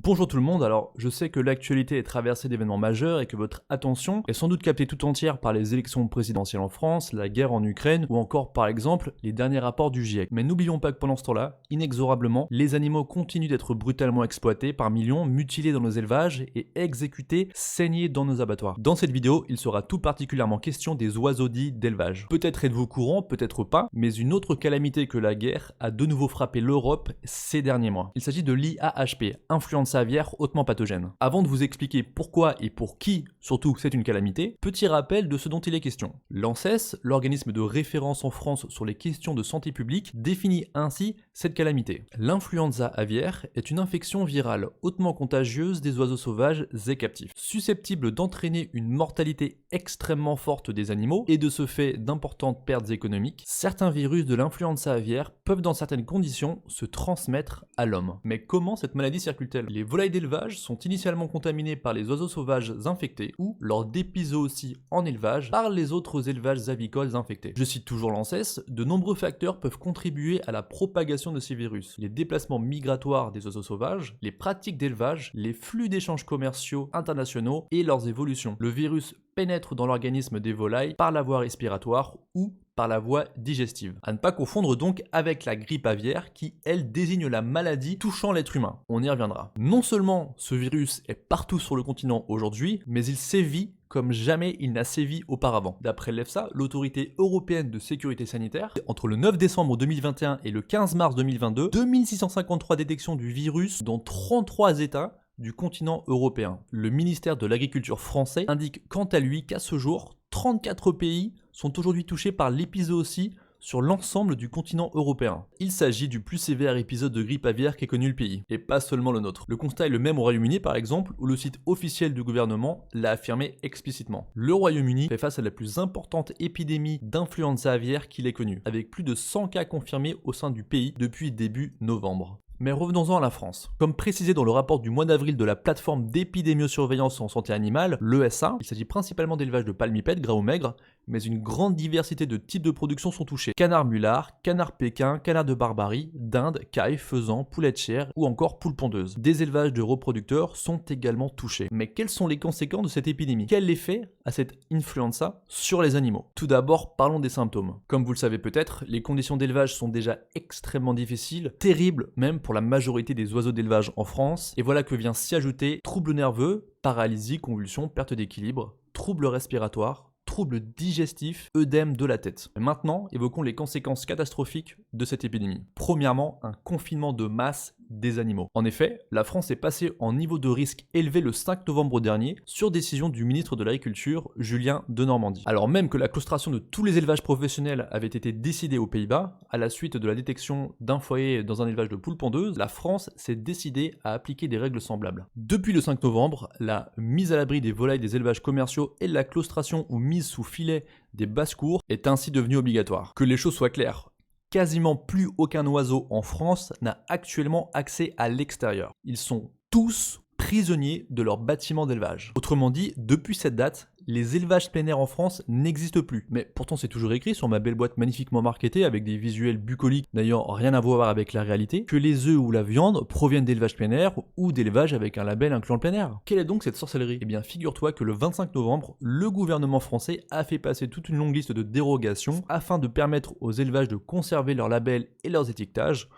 Bonjour tout le monde, alors je sais que l'actualité est traversée d'événements majeurs et que votre attention est sans doute captée tout entière par les élections présidentielles en France, la guerre en Ukraine ou encore par exemple les derniers rapports du GIEC. Mais n'oublions pas que pendant ce temps-là, inexorablement, les animaux continuent d'être brutalement exploités par millions, mutilés dans nos élevages et exécutés, saignés dans nos abattoirs. Dans cette vidéo, il sera tout particulièrement question des oiseaux dits d'élevage. Peut-être êtes-vous au courant, peut-être pas, mais une autre calamité que la guerre a de nouveau frappé l'Europe ces derniers mois. Il s'agit de l'IAHP, influenza aviaire hautement pathogène. Avant de vous expliquer pourquoi et pour qui, surtout, c'est une calamité, petit rappel de ce dont il est question. L'ANSES, l'organisme de référence en France sur les questions de santé publique, définit ainsi cette calamité. L'influenza aviaire est une infection virale hautement contagieuse des oiseaux sauvages et captifs, susceptible d'entraîner une mortalité extrêmement forte des animaux et de ce fait d'importantes pertes économiques. Certains virus de l'influenza aviaire peuvent dans certaines conditions se transmettre à l'homme. Mais comment cette maladie circule-t-elle? Les volailles d'élevage sont initialement contaminées par les oiseaux sauvages infectés ou lors d'épizooties en élevage par les autres élevages avicoles infectés. Je cite toujours l'ANSES, de nombreux facteurs peuvent contribuer à la propagation de ces virus. Les déplacements migratoires des oiseaux sauvages, les pratiques d'élevage, les flux d'échanges commerciaux internationaux et leurs évolutions. Le virus pénètre dans l'organisme des volailles par la voie respiratoire ou par la voie digestive. À ne pas confondre donc avec la grippe aviaire qui, elle, désigne la maladie touchant l'être humain. On y reviendra. Non seulement ce virus est partout sur le continent aujourd'hui, mais il sévit comme jamais il n'a sévi auparavant. D'après l'EFSA, l'autorité européenne de sécurité sanitaire, entre le 9 décembre 2021 et le 15 mars 2022, 2653 détections du virus dans 33 États du continent européen. Le ministère de l'Agriculture français indique quant à lui qu'à ce jour, 34 pays sont aujourd'hui touchés par l'épizootie sur l'ensemble du continent européen. Il s'agit du plus sévère épisode de grippe aviaire qu'ait connu le pays, et pas seulement le nôtre. Le constat est le même au Royaume-Uni par exemple, où le site officiel du gouvernement l'a affirmé explicitement. Le Royaume-Uni fait face à la plus importante épidémie d'influenza aviaire qu'il ait connue, avec plus de 100 cas confirmés au sein du pays depuis début novembre. Mais revenons-en à la France. Comme précisé dans le rapport du mois d'avril de la plateforme d'épidémiosurveillance en santé animale, l'ESA, il s'agit principalement d'élevage de palmipèdes, gras ou maigres, mais une grande diversité de types de production sont touchés. Canard mulard, canard pékin, canard de Barbarie, dinde, caille, faisan, poulet de chair ou encore poule pondeuse. Des élevages de reproducteurs sont également touchés. Mais quelles sont les conséquences de cette épidémie? Quel effet a cette influenza sur les animaux? Tout d'abord, parlons des symptômes. Comme vous le savez peut-être, les conditions d'élevage sont déjà extrêmement difficiles, terribles même pour la majorité des oiseaux d'élevage en France, et voilà que vient s'y ajouter troubles nerveux, paralysie, convulsions, perte d'équilibre, troubles respiratoires, troubles digestifs, œdème de la tête. Et maintenant, évoquons les conséquences catastrophiques de cette épidémie. Premièrement, un confinement de masse des animaux. En effet, la France est passée en niveau de risque élevé le 5 novembre dernier sur décision du ministre de l'Agriculture, Julien Denormandie. Alors même que la claustration de tous les élevages professionnels avait été décidée aux Pays-Bas, à la suite de la détection d'un foyer dans un élevage de poules pondeuses, la France s'est décidée à appliquer des règles semblables. Depuis le 5 novembre, la mise à l'abri des volailles des élevages commerciaux et la claustration ou mise sous filet des basses-cours est ainsi devenue obligatoire. Que les choses soient claires, quasiment plus aucun oiseau en France n'a actuellement accès à l'extérieur. Ils sont tous prisonniers de leur bâtiment d'élevage. Autrement dit, depuis cette date, les élevages plein air en France n'existent plus. Mais pourtant c'est toujours écrit sur ma belle boîte magnifiquement marketée avec des visuels bucoliques n'ayant rien à voir avec la réalité, que les œufs ou la viande proviennent d'élevages plein air ou d'élevages avec un label incluant le plein air. Quelle est donc cette sorcellerie? Eh bien figure-toi que le 25 novembre, le gouvernement français a fait passer toute une longue liste de dérogations afin de permettre aux élevages de conserver leurs labels et leurs étiquetages,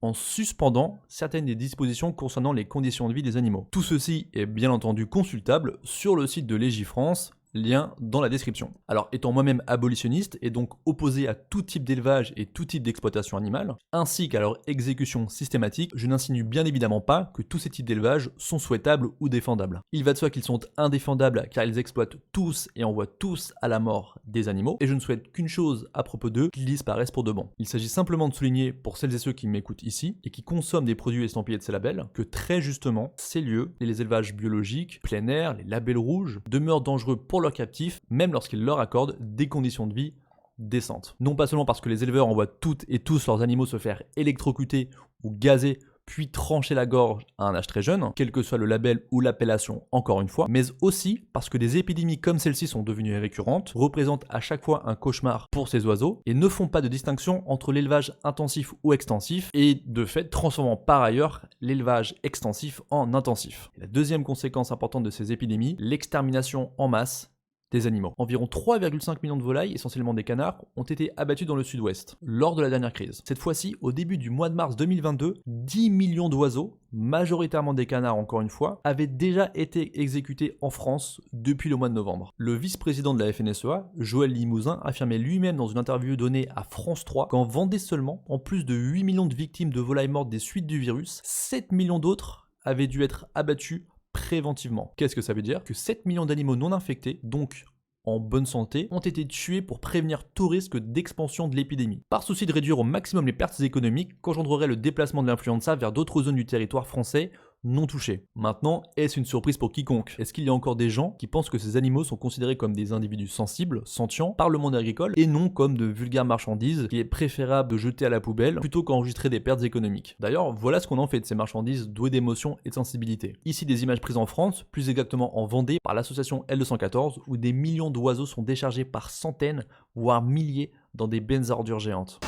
en suspendant certaines des dispositions concernant les conditions de vie des animaux. Tout ceci est bien entendu consultable sur le site de Légifrance, lien dans la description. Alors étant moi-même abolitionniste et donc opposé à tout type d'élevage et tout type d'exploitation animale, ainsi qu'à leur exécution systématique, je n'insinue bien évidemment pas que tous ces types d'élevage sont souhaitables ou défendables. Il va de soi qu'ils sont indéfendables car ils exploitent tous et envoient tous à la mort des animaux, et je ne souhaite qu'une chose à propos d'eux, qu'ils disparaissent pour de bon. Il s'agit simplement de souligner pour celles et ceux qui m'écoutent ici et qui consomment des produits estampillés de ces labels, que très justement, ces lieux, et les élevages biologiques, plein air, les labels rouges, demeurent dangereux pour leurs captifs, même lorsqu'ils leur accordent des conditions de vie décentes. Non pas seulement parce que les éleveurs envoient toutes et tous leurs animaux se faire électrocuter ou gazer puis trancher la gorge à un âge très jeune, quel que soit le label ou l'appellation encore une fois, mais aussi parce que des épidémies comme celle-ci sont devenues récurrentes, représentent à chaque fois un cauchemar pour ces oiseaux et ne font pas de distinction entre l'élevage intensif ou extensif et de fait transformant par ailleurs l'élevage extensif en intensif. Et la deuxième conséquence importante de ces épidémies, l'extermination en masse des animaux. Environ 3,5 millions de volailles, essentiellement des canards, ont été abattus dans le sud-ouest lors de la dernière crise. Cette fois-ci, au début du mois de mars 2022, 10 millions d'oiseaux, majoritairement des canards encore une fois, avaient déjà été exécutés en France depuis le mois de novembre. Le vice-président de la FNSEA, Joël Limousin, affirmait lui-même dans une interview donnée à France 3 qu'en Vendée seulement, en plus de 8 millions de victimes de volailles mortes des suites du virus, 7 millions d'autres avaient dû être abattus préventivement. Qu'est-ce que ça veut dire? Que 7 millions d'animaux non infectés, donc en bonne santé, ont été tués pour prévenir tout risque d'expansion de l'épidémie. Par souci de réduire au maximum les pertes économiques qu'engendrerait le déplacement de l'influenza vers d'autres zones du territoire français non touchés. Maintenant, est-ce une surprise pour quiconque? Est-ce qu'il y a encore des gens qui pensent que ces animaux sont considérés comme des individus sensibles, sentients, par le monde agricole, et non comme de vulgaires marchandises qu'il est préférable de jeter à la poubelle plutôt qu'enregistrer des pertes économiques? D'ailleurs, voilà ce qu'on en fait de ces marchandises douées d'émotions et de sensibilité. Ici des images prises en France, plus exactement en Vendée, par l'association L214, où des millions d'oiseaux sont déchargés par centaines, voire milliers, dans des bennes à ordures géantes.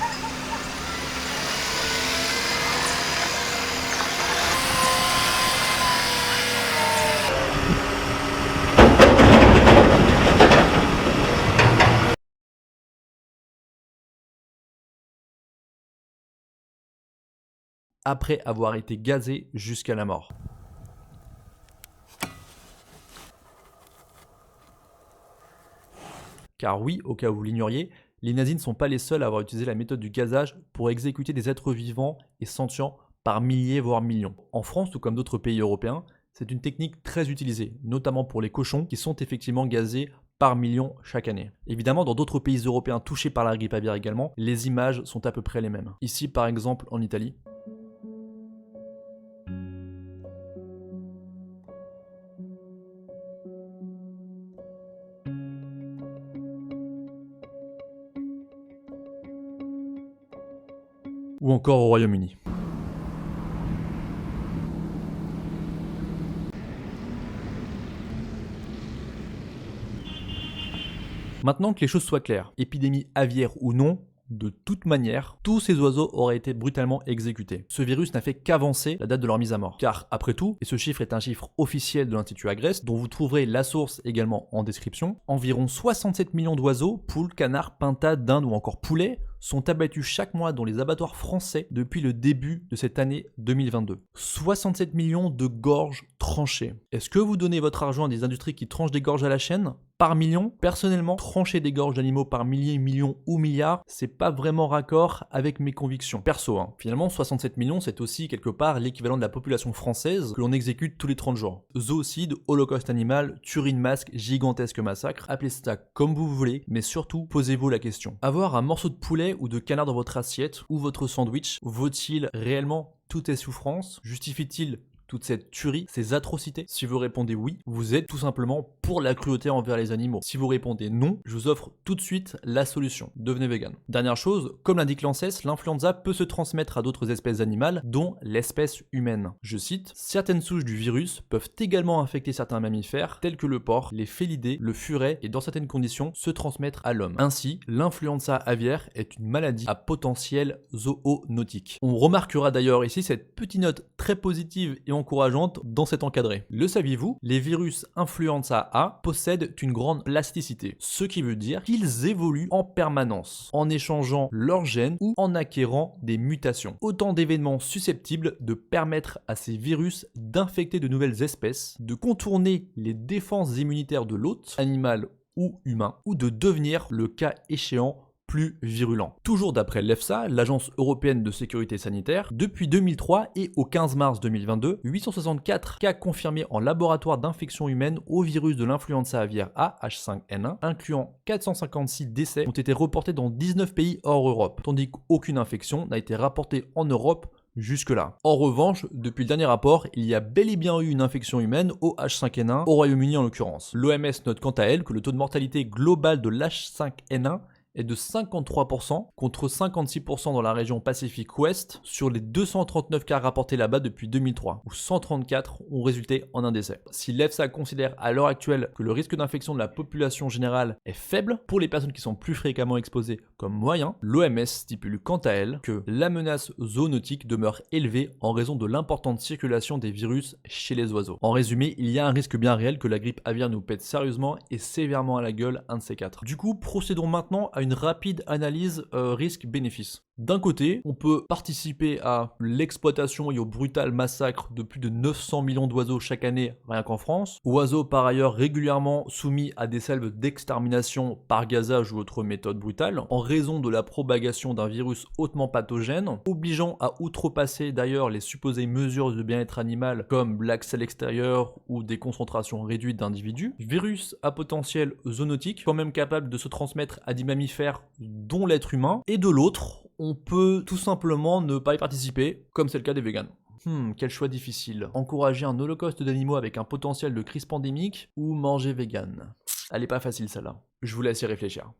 Après avoir été gazés jusqu'à la mort. Car oui, au cas où vous l'ignoriez, les nazis ne sont pas les seuls à avoir utilisé la méthode du gazage pour exécuter des êtres vivants et sentients par milliers voire millions. En France, tout comme d'autres pays européens, c'est une technique très utilisée, notamment pour les cochons qui sont effectivement gazés par millions chaque année. Évidemment, dans d'autres pays européens touchés par la grippe aviaire également, les images sont à peu près les mêmes. Ici par exemple en Italie. Ou encore au Royaume-Uni. Maintenant que les choses soient claires, épidémie aviaire ou non, de toute manière, tous ces oiseaux auraient été brutalement exécutés. Ce virus n'a fait qu'avancer la date de leur mise à mort. Car après tout, et ce chiffre est un chiffre officiel de l'Institut Agreste, dont vous trouverez la source également en description, environ 67 millions d'oiseaux, poules, canards, pintades, dindes ou encore poulets, sont abattus chaque mois dans les abattoirs français depuis le début de cette année 2022. 67 millions de gorges tranchées. Est-ce que vous donnez votre argent à des industries qui tranchent des gorges à la chaîne par million? Personnellement, trancher des gorges d'animaux par milliers, millions ou milliards, c'est pas vraiment raccord avec mes convictions. Perso, Finalement, 67 millions, c'est aussi quelque part l'équivalent de la population française que l'on exécute tous les 30 jours. Zoocide, holocauste animal, tuerie de masque, gigantesque massacre, appelez ça comme vous voulez, mais surtout, posez-vous la question. Avoir un morceau de poulet ou de canard dans votre assiette ou votre sandwich, vaut-il réellement toutes ces souffrances? Justifie-t-il toute cette tuerie, ces atrocités? Si vous répondez oui, vous êtes tout simplement pour la cruauté envers les animaux. Si vous répondez non, je vous offre tout de suite la solution. Devenez vegan. Dernière chose, comme l'indique l'ANSES, l'influenza peut se transmettre à d'autres espèces animales, dont l'espèce humaine. Je cite, certaines souches du virus peuvent également infecter certains mammifères, tels que le porc, les félidés, le furet, et dans certaines conditions, se transmettre à l'homme. Ainsi, l'influenza aviaire est une maladie à potentiel zoonotique. On remarquera d'ailleurs ici cette petite note très positive et encourageante dans cet encadré. Le saviez-vous? Les virus influenza A possèdent une grande plasticité, ce qui veut dire qu'ils évoluent en permanence, en échangeant leurs gènes ou en acquérant des mutations. Autant d'événements susceptibles de permettre à ces virus d'infecter de nouvelles espèces, de contourner les défenses immunitaires de l'hôte, animal ou humain, ou de devenir, le cas échéant, plus virulent. Toujours d'après l'EFSA, l'Agence européenne de sécurité sanitaire, depuis 2003 et au 15 mars 2022, 864 cas confirmés en laboratoire d'infection humaine au virus de l'influenza aviaire A H5N1, incluant 456 décès, ont été reportés dans 19 pays hors Europe, tandis qu'aucune infection n'a été rapportée en Europe jusque-là. En revanche, depuis le dernier rapport, il y a bel et bien eu une infection humaine au H5N1, au Royaume-Uni en l'occurrence. L'OMS note quant à elle que le taux de mortalité global de l'H5N1 est de 53% contre 56% dans la région Pacifique Ouest sur les 239 cas rapportés là-bas depuis 2003, où 134 ont résulté en un décès. Si l'EFSA considère à l'heure actuelle que le risque d'infection de la population générale est faible pour les personnes qui sont plus fréquemment exposées comme moyen, l'OMS stipule quant à elle que la menace zoonotique demeure élevée en raison de l'importante circulation des virus chez les oiseaux. En résumé, il y a un risque bien réel que la grippe aviaire nous pète sérieusement et sévèrement à la gueule, un de ces quatre. Du coup, procédons maintenant à une rapide analyse risque-bénéfice. D'un côté, on peut participer à l'exploitation et au brutal massacre de plus de 900 millions d'oiseaux chaque année, rien qu'en France. Oiseaux par ailleurs régulièrement soumis à des salves d'extermination par gazage ou autres méthodes brutales, en raison de la propagation d'un virus hautement pathogène, obligeant à outrepasser d'ailleurs les supposées mesures de bien-être animal comme l'accès à l'extérieur ou des concentrations réduites d'individus. Virus à potentiel zoonotique, quand même capable de se transmettre à des mammifères dont l'être humain, et de l'autre, on peut tout simplement ne pas y participer, comme c'est le cas des végans. Quel choix difficile. Encourager un holocauste d'animaux avec un potentiel de crise pandémique ou manger vegan. Elle est pas facile celle-là. Je vous laisse y réfléchir.